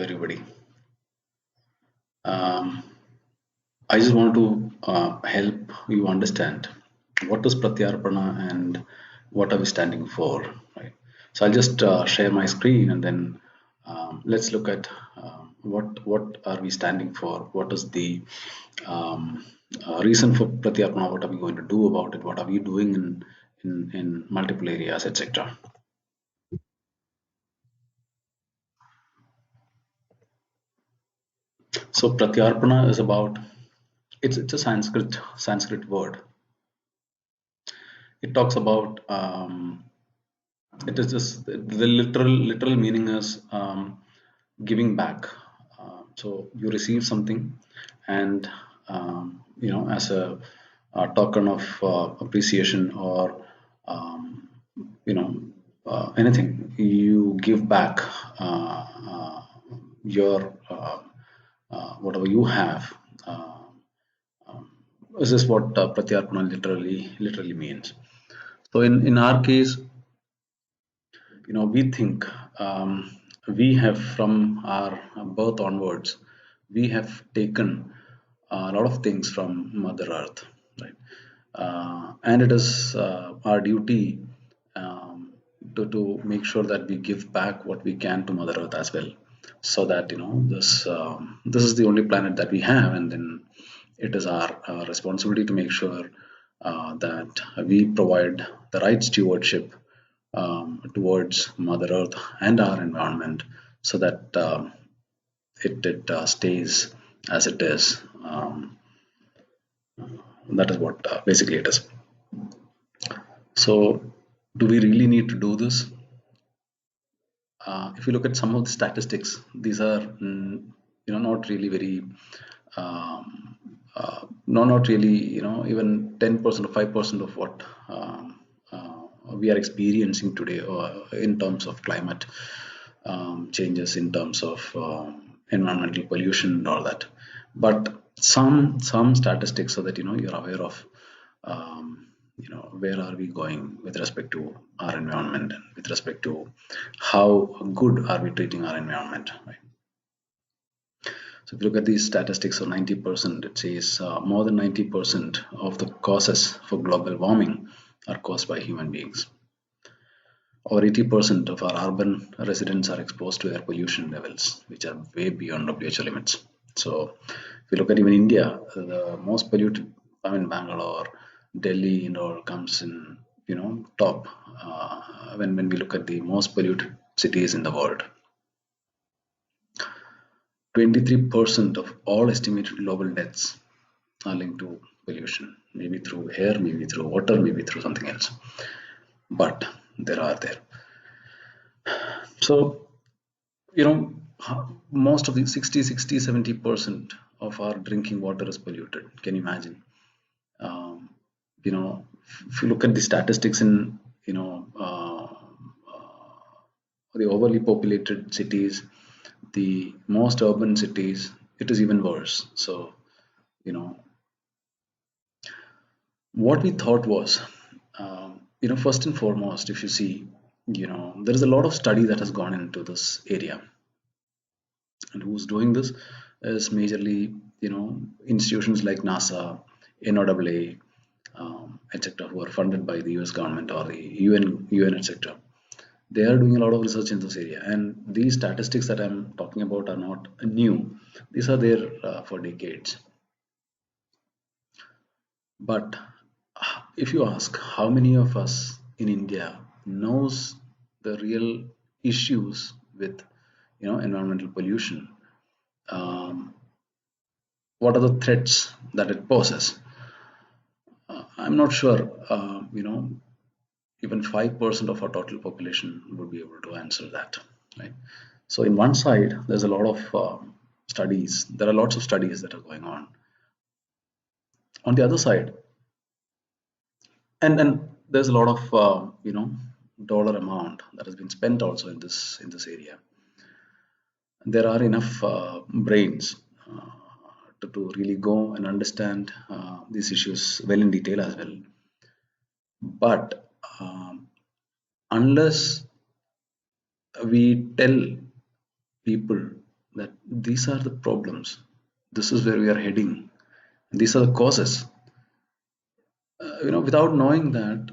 everybody. Um, I just want to help you understand what is Pratyarpana and what are we standing for, right? So I'll just share my screen and then let's look at what are we standing for, what is the um, reason for Pratyarpana, what are we going to do about it, what are we doing in multiple areas, etc. So Pratyarpana is about it's a Sanskrit word. It talks about it is just the literal meaning is giving back. So you receive something, and as a token of appreciation or um, anything, you give back your whatever you have. This is what pratyarpana literally means. So in our case, we think we have from our birth onwards, we have taken a lot of things from Mother Earth, right? And it is our duty to make sure that we give back what we can to Mother Earth as well, so that this is the only planet that we have, and then it is our responsibility to make sure that we provide the right stewardship towards Mother Earth and our environment, so that it stays as it is. That is what basically it is. So, do we really need to do this? If you look at some of the statistics, these are not really very no, not really, even 10% or 5% of what we are experiencing today in terms of climate changes, in terms of environmental pollution and all that. But some statistics so that you're aware of where are we going with respect to our environment and with respect to how good are we treating our environment, right? So if you look at these statistics, so 90%, it says more than 90% of the causes for global warming are caused by human beings. Over 80% of our urban residents are exposed to air pollution levels, which are way beyond WHO limits. So if you look at even India, the most polluted, Bangalore, Delhi, and all comes in, top when we look at the most polluted cities in the world. 23% of all estimated global deaths are linked to pollution, maybe through air, maybe through water, maybe through something else. But there are there. So, most of the 70% of our drinking water is polluted. Can you imagine? If you look at the statistics in, the overly populated cities, the most urban cities, it is even worse. So, what we thought was, first and foremost, if you see, there is a lot of study that has gone into this area, and who's doing this is majorly, institutions like NASA, NOAA, etc., who are funded by the US government or the UN, etc. They are doing a lot of research in this area, and these statistics that I'm talking about are not new. These are there for decades. But if you ask how many of us in India knows the real issues with environmental pollution, what are the threats that it poses? I'm not sure. Even 5% of our total population would be able to answer that, right? So, in one side, there's a lot of studies. There are lots of studies that are going on. On the other side, and there's a lot of dollar amount that has been spent also in this area. There are enough brains to really go and understand these issues well in detail as well. But unless we tell people that these are the problems. This is where we are heading. These are the causes. Without knowing that,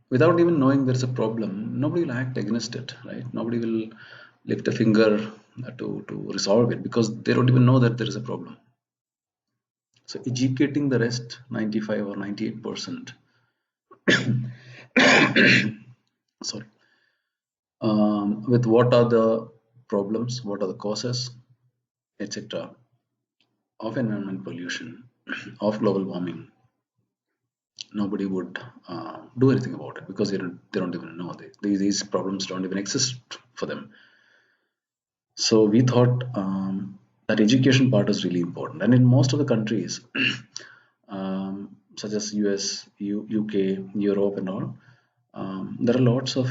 without even knowing there's a problem, nobody will act against it, right? Nobody will lift a finger to resolve it because they don't even know that there is a problem. So educating the rest 95 or 98%, sorry, with what are the problems, what are the causes, etc., of environment pollution, of global warming, nobody would do anything about it because they don't even know. These problems don't even exist for them. So we thought that education part is really important. And in most of the countries, such as US, UK, Europe, and all, there are lots of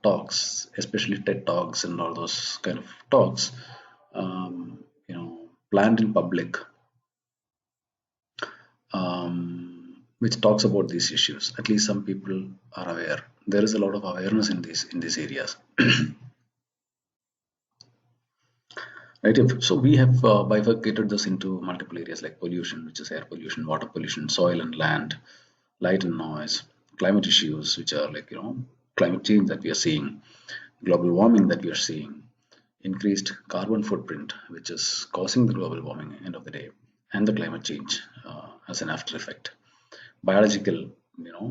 talks, especially TED talks and all those kind of talks, planned in public, which talks about these issues. At least some people are aware. There is a lot of awareness in these areas. Right. So we have bifurcated this into multiple areas like pollution, which is air pollution, water pollution, soil and land, light and noise, climate issues, which are like climate change that we are seeing, global warming that we are seeing, increased carbon footprint, which is causing the global warming end of the day, and the climate change as an after effect, biological,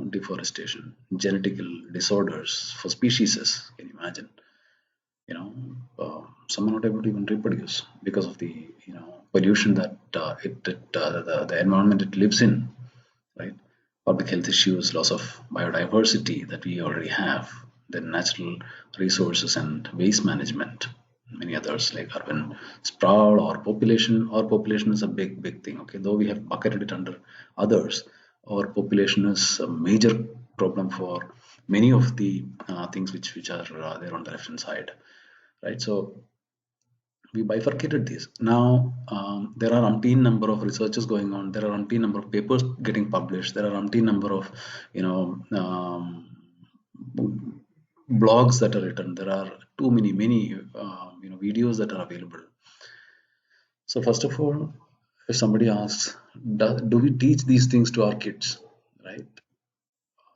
deforestation, genetical disorders for species. Can you imagine? you know some are not able to even reproduce because of the pollution that the environment it lives in, right? Public health issues, loss of biodiversity that we already have, then natural resources and waste management, many others like urban sprawl or population. Our population is a big thing, okay, though we have bucketed it under others. Our population is a major problem for many of the things which are there on the left hand side, right? So we bifurcated these. Now there are umpteen number of researches going on. There are umpteen number of papers getting published. There are umpteen number of you know blogs that are written. There are too many videos that are available. So first of all, if somebody asks, do we teach these things to our kids, right?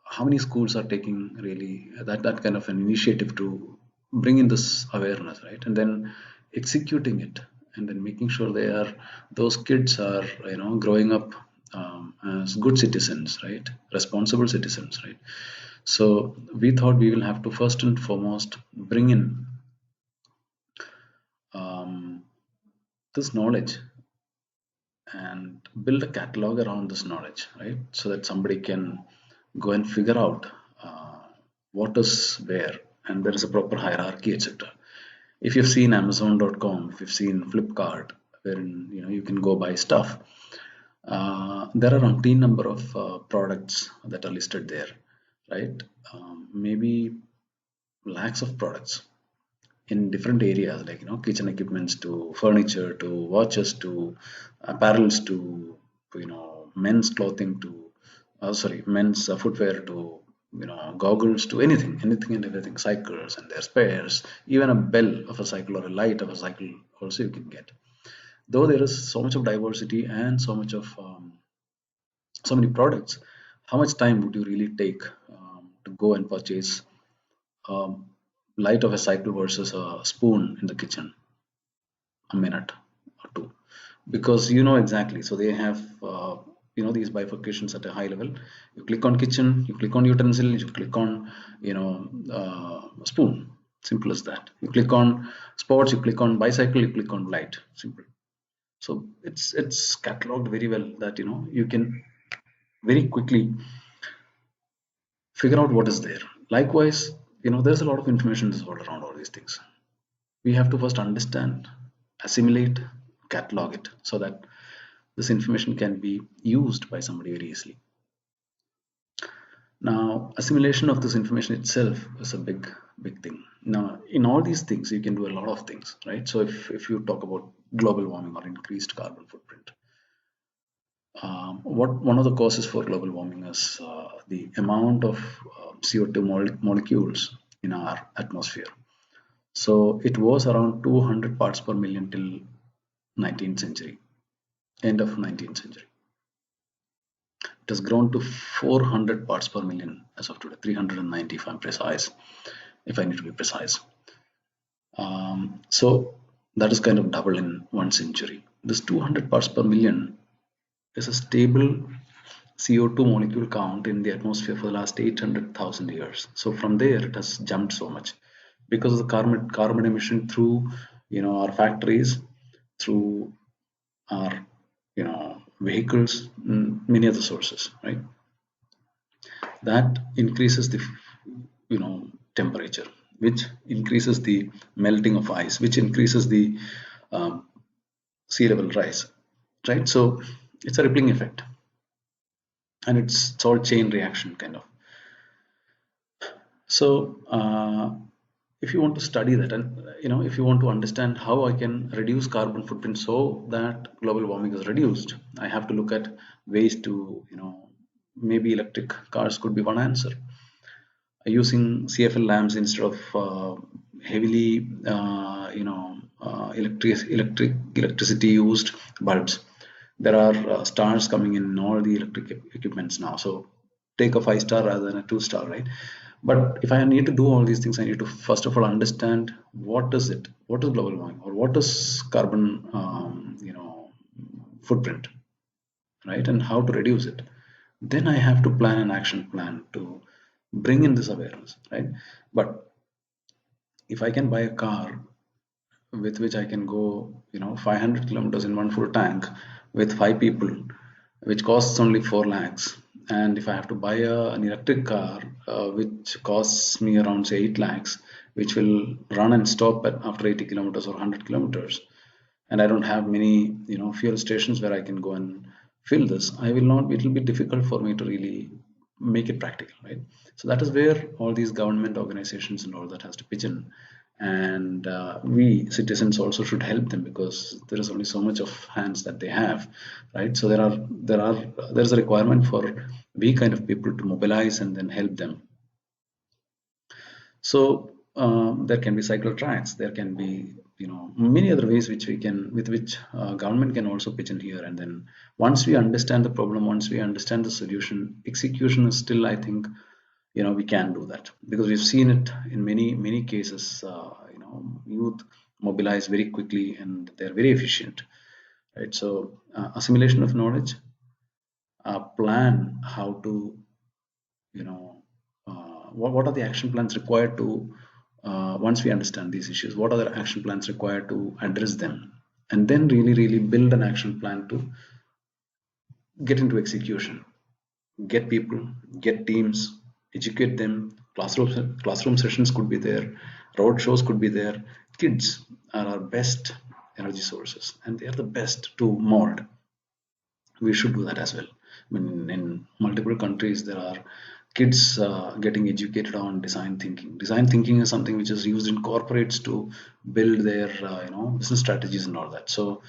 How many schools are taking really that kind of an initiative to bring in this awareness, right? And then executing it, and then making sure those kids are growing up as good citizens, right? Responsible citizens, right? So we thought we will have to first and foremost bring in um, this knowledge and build a catalog around this knowledge, right? So that somebody can go and figure out what is where, and there is a proper hierarchy, etc. If you've seen Amazon.com, if you've seen Flipkart, wherein you can go buy stuff, there are umpteen number of products that are listed there, right? Maybe lakhs of products in different areas like kitchen equipments to furniture to watches to apparels to men's clothing to sorry, men's footwear to goggles to anything and everything, cycles and their spares, even a bell of a cycle or a light of a cycle also you can get. Though there is so much of diversity and so much of so many products, how much time would you really take to go and purchase um, light of a cycle versus a spoon in the kitchen? A minute or two, because exactly. So they have these bifurcations at a high level. You click on kitchen, you click on utensil, you click on spoon. Simple as that. You click on sports, you click on bicycle, you click on light. Simple. So it's cataloged very well that you can very quickly figure out what is there. Likewise, there's a lot of information in this world around all these things. We have to first understand, assimilate, catalog it so that this information can be used by somebody very easily. Now, assimilation of this information itself is a big thing. Now, in all these things, you can do a lot of things, right? So if you talk about global warming or increased carbon footprint, what one of the causes for global warming is the amount of CO2 molecules in our atmosphere. So it was around 200 parts per million till 19th century, end of 19th century. It has grown to 400 parts per million as of today, 390 if I'm precise, if I need to be precise. So that is kind of double in 1 century. This 200 parts per million is a stable CO2 molecule count in the atmosphere for the last 800,000 years. So from there, it has jumped so much because of the carbon emission through, our factories, through our, vehicles, many other sources, right? That increases the, temperature, which increases the melting of ice, which increases the um, sea level rise, right? So it's a rippling effect, and it's all chain reaction kind of. So if you want to study that, and if you want to understand how I can reduce carbon footprint so that global warming is reduced, I have to look at ways to, maybe electric cars could be one answer. Using CFL lamps instead of heavily, electricity used bulbs. There are stars coming in all the electric equipments now. So take a 5 star rather than a 2 star, right? But if I need to do all these things, I need to first of all understand what is it, what is global warming, or what is carbon, footprint, right, and how to reduce it. Then I have to plan an action plan to bring in this awareness, right? But if I can buy a car with which I can go, 500 kilometers in one full tank with 5 people, which costs only 4 lakhs. And if I have to buy an electric car, which costs me around say 8 lakhs, which will run and stop after 80 kilometers or 100 kilometers, and I don't have many, fuel stations where I can go and fill this, I will not. It will be difficult for me to really make it practical, right? So that is where all these government organizations and all that has to pitch in, and we citizens also should help them because there is only so much of hands that they have, right? So there's a requirement for we kind of people to mobilize and then help them. So there can be cycle tracks. There can be, many other ways which we can, with which government can also pitch in here. And then once we understand the problem, once we understand the solution, execution is still, I think, we can do that because we've seen it in many cases. Youth mobilize very quickly and they're very efficient, right? So assimilation of knowledge, plan how to, you know what are the action plans required to, once we understand these issues, what are the action plans required to address them, and then really build an action plan to get into execution, get people, get teams, educate them. Classroom sessions could be there, road shows could be there. Kids are our best energy sources and they are the best to mold. We should do that as well. I mean, in multiple countries, there are kids getting educated on design thinking. Design thinking is something which is used in corporates to build their, business strategies and all that. So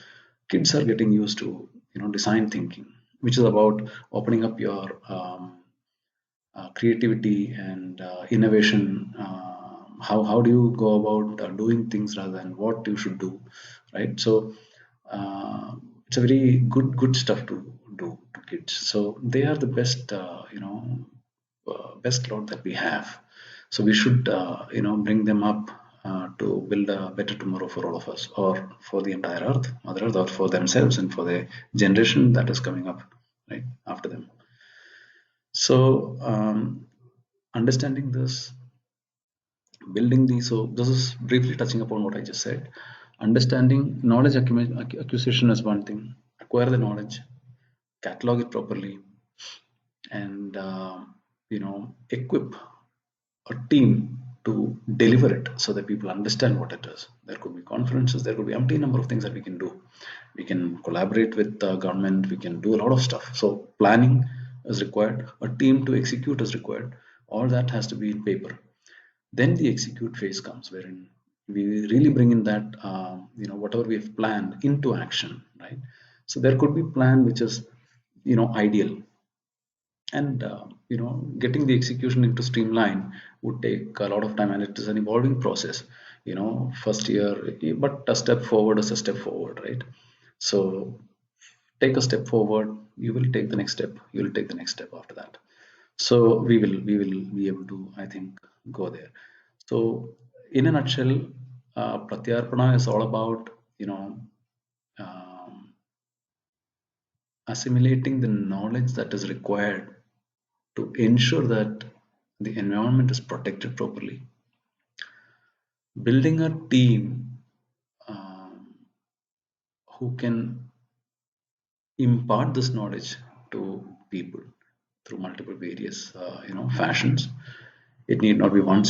kids are getting used to, design thinking, which is about opening up your creativity and innovation. How do you go about doing things rather than what you should do, right? So uh, it's a very good stuff to do to kids. So they are the best, best lot that we have. So we should, bring them up to build a better tomorrow for all of us, or for the entire Earth, Mother Earth, or for themselves and for the generation that is coming up, right, after them. So understanding this, building these. So this is briefly touching upon what I just said. Understanding knowledge acquisition is one thing. Acquire the knowledge, catalog it properly, and equip a team to deliver it so that people understand what it is. There could be conferences, there could be empty number of things that we can do. We can collaborate with the government, we can do a lot of stuff. So planning is required, a team to execute is required. All that has to be in paper. Then the execute phase comes, wherein we really bring in that, whatever we have planned into action, right? So there could be plan which is, ideal, and getting the execution into streamline would take a lot of time, and it is an evolving process. first year, but a step forward is a step forward, right? So take a step forward, you will take the next step, you will take the next step after that. So we will be able to, I think, go there. So in a nutshell, Pratyarpana is all about, um, assimilating the knowledge that is required to ensure that the environment is protected properly, building a team um, who can impart this knowledge to people through multiple various fashions. It need not be one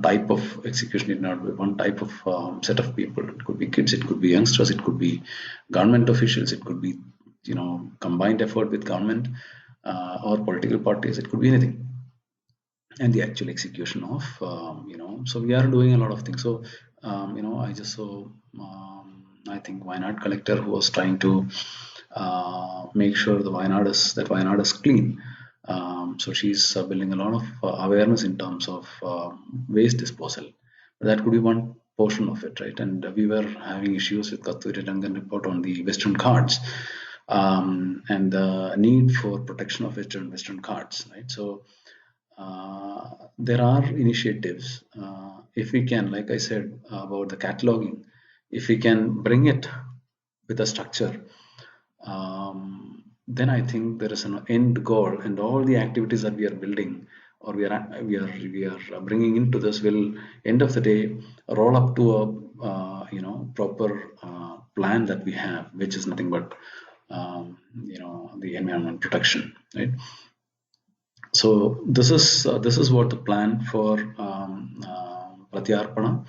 type of execution. It need not be one type of set of people. It could be kids, it could be youngsters, it could be government officials, it could be combined effort with government or political parties. It could be anything. And the actual execution of so we are doing a lot of things. So I just saw, I think, Wayanad collector who was trying to make sure the Wayanad is clean. So she's building a lot of awareness in terms of waste disposal. That could be one portion of it, right? And we were having issues with Kasturi Rangan report on the Western Ghats, and the need for protection of Western Ghats, right? So there are initiatives. If we can, like I said about the cataloging, if we can bring it with a structure, then I think there is an end goal, and all the activities that we are building or we are bringing into this will, end of the day, roll up to a proper plan that we have, which is nothing but the environment protection, right? So this is what the plan for Pratyarpana.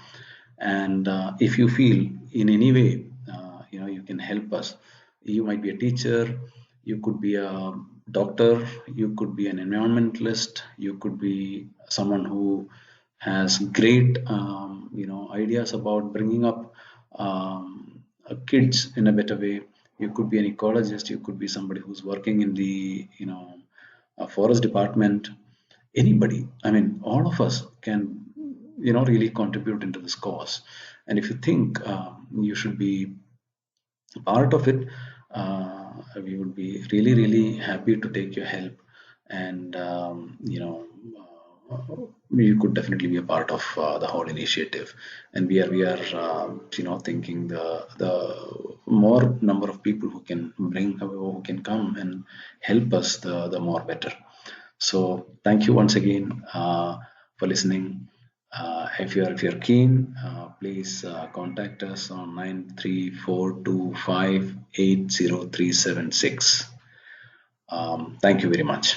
And if you feel in any way, you can help us. You might be a teacher, you could be a doctor, you could be an environmentalist, you could be someone who has great ideas about bringing up kids in a better way. You could be an ecologist, you could be somebody who's working in the forest department. Anybody, I mean, all of us can really contribute into this cause. And if you think you should be part of it, we would be really, really happy to take your help. And you could definitely be a part of the whole initiative. And we are thinking the more number of people who can who can come and help us, the more better. So thank you once again for listening. If you're keen, please contact us on 934258036. Thank you very much.